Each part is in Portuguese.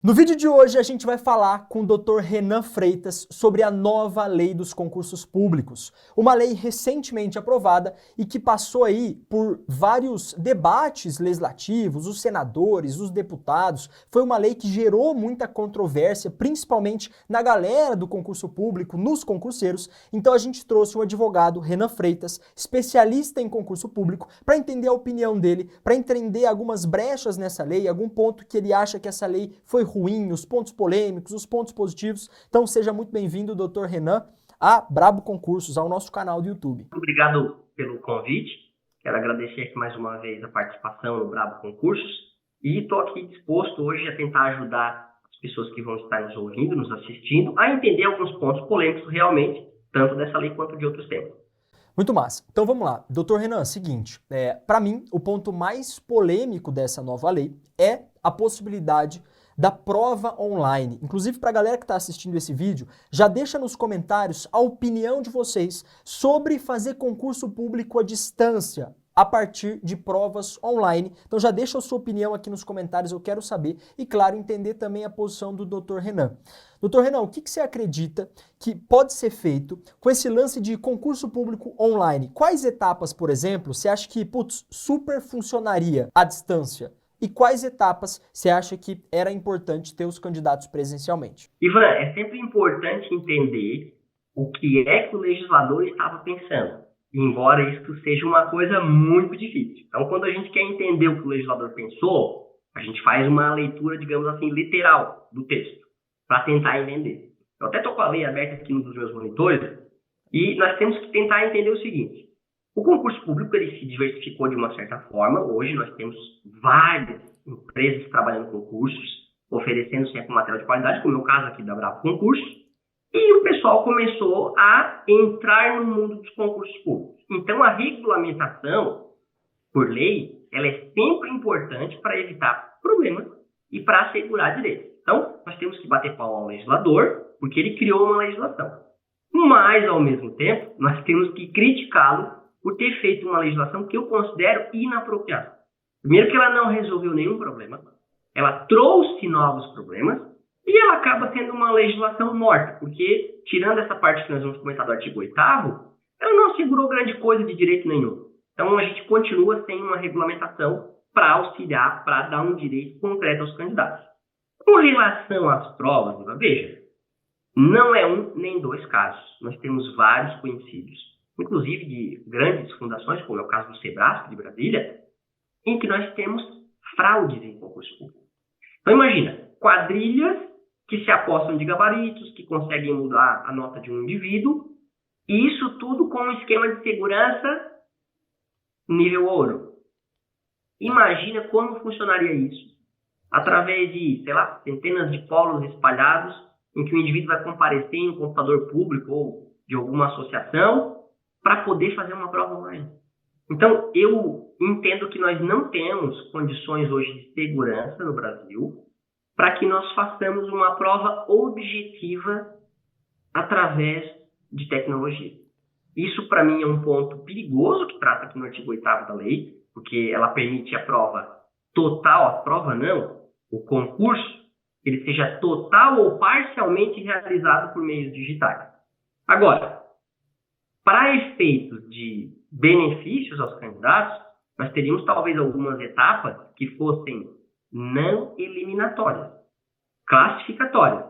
No vídeo de hoje a gente vai falar com o Dr. Renan Freitas sobre a nova lei dos concursos públicos, uma lei recentemente aprovada e que passou aí por vários debates legislativos, os senadores, os deputados. Foi uma lei que gerou muita controvérsia, principalmente na galera do concurso público, nos concurseiros. Então a gente trouxe o advogado Renan Freitas, especialista em concurso público, para entender a opinião dele, para entender algumas brechas nessa lei, algum ponto que ele acha que essa lei foi ruim, os pontos polêmicos, os pontos positivos. Então seja muito bem-vindo, Dr. Renan, a Brabo Concursos, ao nosso canal do YouTube. Obrigado pelo convite. Quero agradecer aqui mais uma vez a participação no Brabo Concursos e estou aqui disposto hoje a tentar ajudar as pessoas que vão estar nos ouvindo, nos assistindo, a entender alguns pontos polêmicos realmente, tanto dessa lei quanto de outros temas. Muito massa. Então vamos lá. Doutor Renan, seguinte, para mim, o ponto mais polêmico dessa nova lei é a possibilidade da prova online. Inclusive, para a galera que está assistindo esse vídeo, já deixa nos comentários a opinião de vocês sobre fazer concurso público à distância, a partir de provas online. Então já deixa a sua opinião aqui nos comentários, eu quero saber e, claro, entender também a posição do Dr. Renan. Dr. Renan, o que você acredita que pode ser feito com esse lance de concurso público online? Quais etapas, por exemplo, você acha que, super funcionaria à distância? E quais etapas você acha que era importante ter os candidatos presencialmente? Ivan, é sempre importante entender o que é que o legislador estava pensando, embora isso seja uma coisa muito difícil. Então, quando a gente quer entender o que o legislador pensou, a gente faz uma leitura, digamos assim, literal do texto, para tentar entender. Eu até estou com a lei aberta aqui num dos meus monitores, e nós temos que tentar entender o seguinte: o concurso público ele se diversificou de uma certa forma. Hoje nós temos várias empresas trabalhando com cursos, oferecendo sempre material de qualidade, como é o caso aqui da Bravo Concursos, e o pessoal começou a entrar no mundo dos concursos públicos. Então a regulamentação, por lei, ela é sempre importante para evitar problemas e para assegurar direitos. Então nós temos que bater palma ao legislador, porque ele criou uma legislação. Mas, ao mesmo tempo, nós temos que criticá-lo por ter feito uma legislação que eu considero inapropriada. Primeiro que ela não resolveu nenhum problema, ela trouxe novos problemas e ela acaba sendo uma legislação morta, porque, tirando essa parte que nós vamos comentar do artigo 8º, ela não assegurou grande coisa de direito nenhum. Então, a gente continua sem uma regulamentação para auxiliar, para dar um direito concreto aos candidatos. Com relação às provas, veja, não é um nem dois casos. Nós temos vários conhecidos, inclusive de grandes fundações, como é o caso do Sebrasp de Brasília, em que nós temos fraudes em concurso público. Então imagina, quadrilhas que se apostam de gabaritos, que conseguem mudar a nota de um indivíduo, e isso tudo com um esquema de segurança nível ouro. Imagina como funcionaria isso, através de, centenas de polos espalhados, em que o indivíduo vai comparecer em um computador público ou de alguma associação para poder fazer uma prova online. Então, eu entendo que nós não temos condições hoje de segurança no Brasil para que nós façamos uma prova objetiva através de tecnologia. Isso, para mim, é um ponto perigoso que trata aqui no artigo 8º da lei, porque ela permite a prova total, a prova não, o concurso, ele seja total ou parcialmente realizado por meios digitais. Agora, para efeitos de benefícios aos candidatos, nós teríamos talvez algumas etapas que fossem não eliminatórias, classificatórias,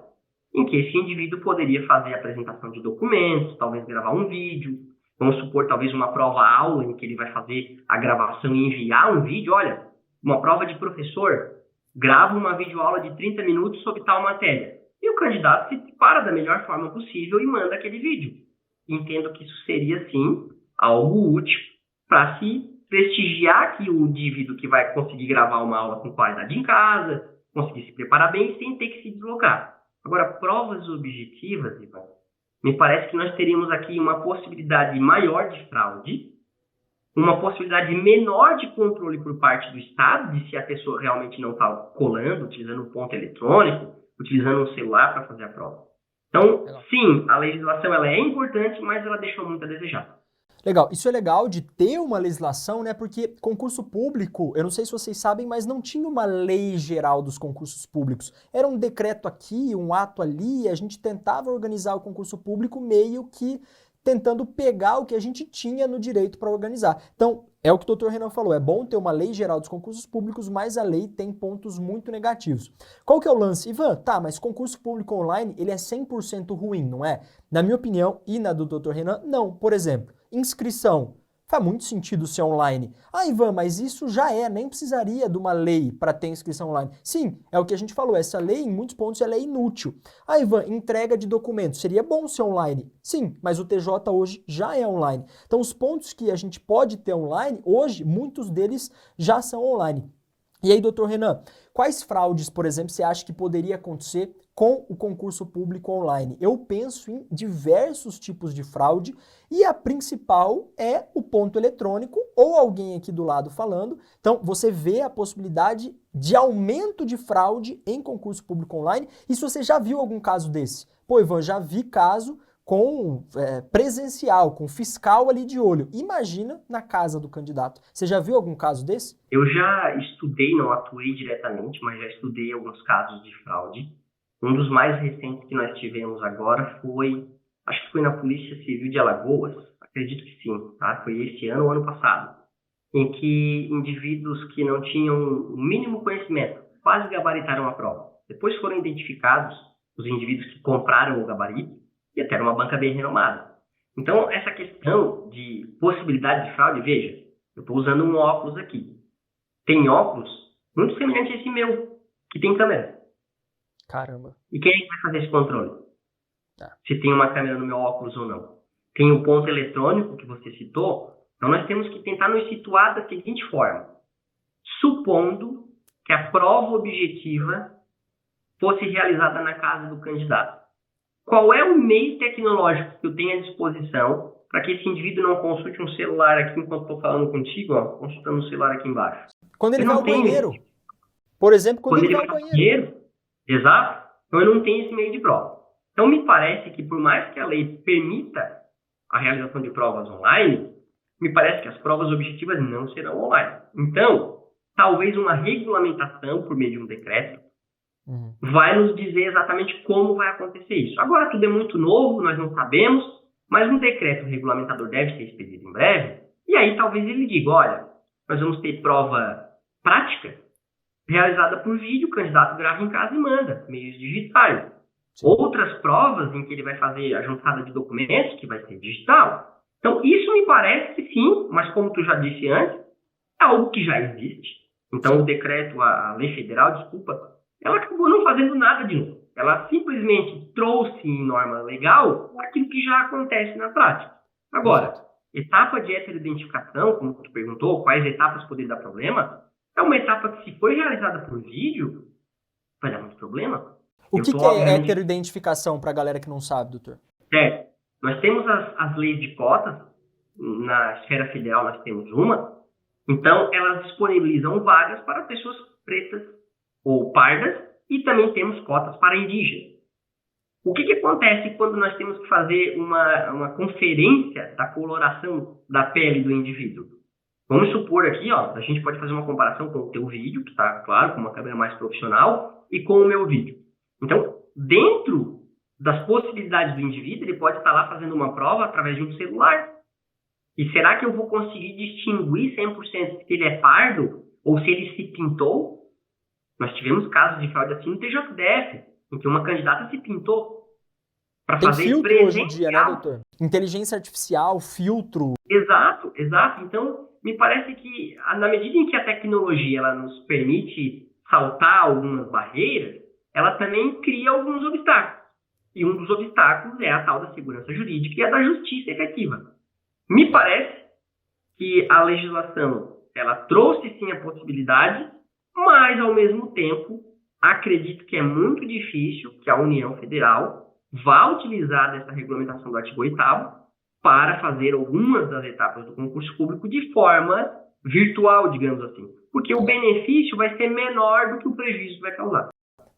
em que esse indivíduo poderia fazer a apresentação de documentos, talvez gravar um vídeo, vamos supor talvez uma prova-aula em que ele vai fazer a gravação e enviar um vídeo. Olha, uma prova de professor, grava uma videoaula de 30 minutos sobre tal matéria. E o candidato se prepara da melhor forma possível e manda aquele vídeo. Entendo que isso seria, sim, algo útil para se prestigiar que o indivíduo que vai conseguir gravar uma aula com qualidade em casa, conseguir se preparar bem sem ter que se deslocar. Agora, provas objetivas, Ivan, me parece que nós teríamos aqui uma possibilidade maior de fraude, uma possibilidade menor de controle por parte do Estado, de se a pessoa realmente não está colando, utilizando um ponto eletrônico, utilizando um celular para fazer a prova. Então, sim, a legislação ela é importante, mas ela deixou muito a desejar. Legal, isso é legal de ter uma legislação, né? Porque concurso público, eu não sei se vocês sabem, mas não tinha uma lei geral dos concursos públicos. Era um decreto aqui, um ato ali, e a gente tentava organizar o concurso público meio que tentando pegar o que a gente tinha no direito para organizar. Então, é o que o doutor Renan falou, é bom ter uma lei geral dos concursos públicos, mas a lei tem pontos muito negativos. Qual que é o lance? Ivan, tá, mas concurso público online, ele é 100% ruim, não é? Na minha opinião e na do doutor Renan, não. Por exemplo, inscrição. Faz muito sentido ser online. Ah, Ivan, mas isso já nem precisaria de uma lei para ter inscrição online. Sim, é o que a gente falou, essa lei em muitos pontos ela é inútil. Ah, Ivan, entrega de documentos, seria bom ser online? Sim, mas o TJ hoje já é online. Então os pontos que a gente pode ter online, hoje, muitos deles já são online. E aí, doutor Renan, quais fraudes, por exemplo, você acha que poderia acontecer com o concurso público online? Eu penso em diversos tipos de fraude e a principal é o ponto eletrônico ou alguém aqui do lado falando. Então, você vê a possibilidade de aumento de fraude em concurso público online. E se você já viu algum caso desse? Pô, Ivan, já vi caso com presencial, com fiscal ali de olho. Imagina na casa do candidato. Você já viu algum caso desse? Eu já estudei, não atuei diretamente, mas já estudei alguns casos de fraude. Um dos mais recentes que nós tivemos agora foi, acho que foi na Polícia Civil de Alagoas, acredito que sim, tá? Foi esse ano ou ano passado, em que indivíduos que não tinham o mínimo conhecimento quase gabaritaram a prova. Depois foram identificados os indivíduos que compraram o gabarito e até era uma banca bem renomada. Então, essa questão de possibilidade de fraude, veja, eu estou usando um óculos aqui. Tem óculos muito semelhante a esse meu, que tem câmera. Caramba. E quem é que vai fazer esse controle? Tá. Se tem uma câmera no meu óculos ou não. Tem o ponto eletrônico que você citou. Então, nós temos que tentar nos situar da seguinte forma. Supondo que a prova objetiva fosse realizada na casa do candidato. Qual é o meio tecnológico que eu tenho à disposição para que esse indivíduo não consulte um celular aqui enquanto estou falando contigo, ó, consultando um celular aqui embaixo? Quando ele vai ao tenho banheiro. Por exemplo, quando ele vai ao banheiro. Exato. Então, eu não tenho esse meio de prova. Então, me parece que, por mais que a lei permita a realização de provas online, me parece que as provas objetivas não serão online. Então, talvez uma regulamentação por meio de um decreto vai nos dizer exatamente como vai acontecer isso. Agora, tudo é muito novo, nós não sabemos, mas um decreto regulamentador deve ser expedido em breve, e aí talvez ele diga, olha, nós vamos ter prova prática realizada por vídeo, o candidato grava em casa e manda, meios digitais. Sim. Outras provas em que ele vai fazer a juntada de documentos, que vai ser digital. Então, isso me parece que sim, mas como tu já disse antes, é algo que já existe. Então, sim. O decreto, a lei federal, desculpa, ela acabou não fazendo nada de novo. Ela simplesmente trouxe em norma legal aquilo que já acontece na prática. Agora, etapa de heteroidentificação, como tu perguntou, quais etapas poderiam dar problema, é uma etapa que, se for realizada por vídeo, vai dar muito problema. O que é heteroidentificação para a galera que não sabe, doutor? Nós temos as leis de cotas, na esfera federal nós temos uma, então elas disponibilizam vagas para pessoas pretas ou pardas, e também temos cotas para indígenas. O que acontece quando nós temos que fazer uma conferência da coloração da pele do indivíduo? Vamos supor aqui, ó, a gente pode fazer uma comparação com o teu vídeo, que está, claro, com uma câmera mais profissional, e com o meu vídeo. Então, dentro das possibilidades do indivíduo, ele pode estar lá fazendo uma prova através de um celular. E será que eu vou conseguir distinguir 100% se ele é pardo ou se ele se pintou? Nós tivemos casos de fraude assim no TJDF, em que uma candidata se pintou para fazer filtro presencial. Hoje em dia, né, doutor? Inteligência artificial, filtro. Exato. Então, me parece que, na medida em que a tecnologia ela nos permite saltar algumas barreiras, ela também cria alguns obstáculos. E um dos obstáculos é a tal da segurança jurídica e a da justiça efetiva. Me parece que a legislação ela trouxe sim a possibilidade, mas, ao mesmo tempo, acredito que é muito difícil que a União Federal vá utilizar dessa regulamentação do artigo 8º para fazer algumas das etapas do concurso público de forma virtual, digamos assim. Porque o benefício vai ser menor do que o prejuízo vai causar.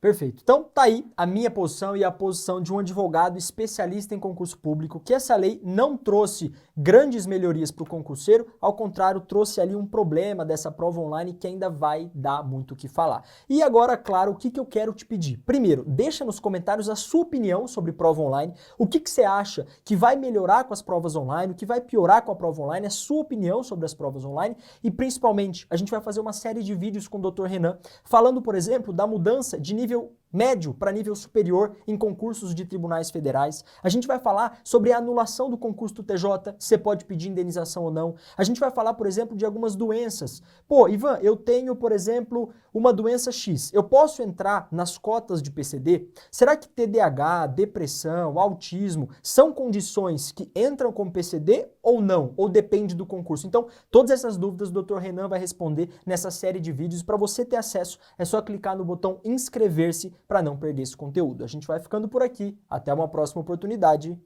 Perfeito. Então, tá aí a minha posição e a posição de um advogado especialista em concurso público, que essa lei não trouxe grandes melhorias para o concurseiro, ao contrário, trouxe ali um problema dessa prova online que ainda vai dar muito o que falar. E agora, claro, o que eu quero te pedir? Primeiro, deixa nos comentários a sua opinião sobre prova online, o que você acha que vai melhorar com as provas online, o que vai piorar com a prova online, a sua opinião sobre as provas online e, principalmente, a gente vai fazer uma série de vídeos com o Dr. Renan, falando, por exemplo, da mudança de nível médio para nível superior em concursos de tribunais federais. A gente vai falar sobre a anulação do concurso do TJ, se você pode pedir indenização ou não. A gente vai falar, por exemplo, de algumas doenças. Pô, Ivan, eu tenho, por exemplo, uma doença X. Eu posso entrar nas cotas de PCD? Será que TDAH, depressão, autismo são condições que entram como PCD ou não? Ou depende do concurso? Então, todas essas dúvidas o Dr. Renan vai responder nessa série de vídeos. Para você ter acesso, é só clicar no botão inscrever-se para não perder esse conteúdo. A gente vai ficando por aqui. Até uma próxima oportunidade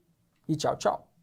e tchau, tchau.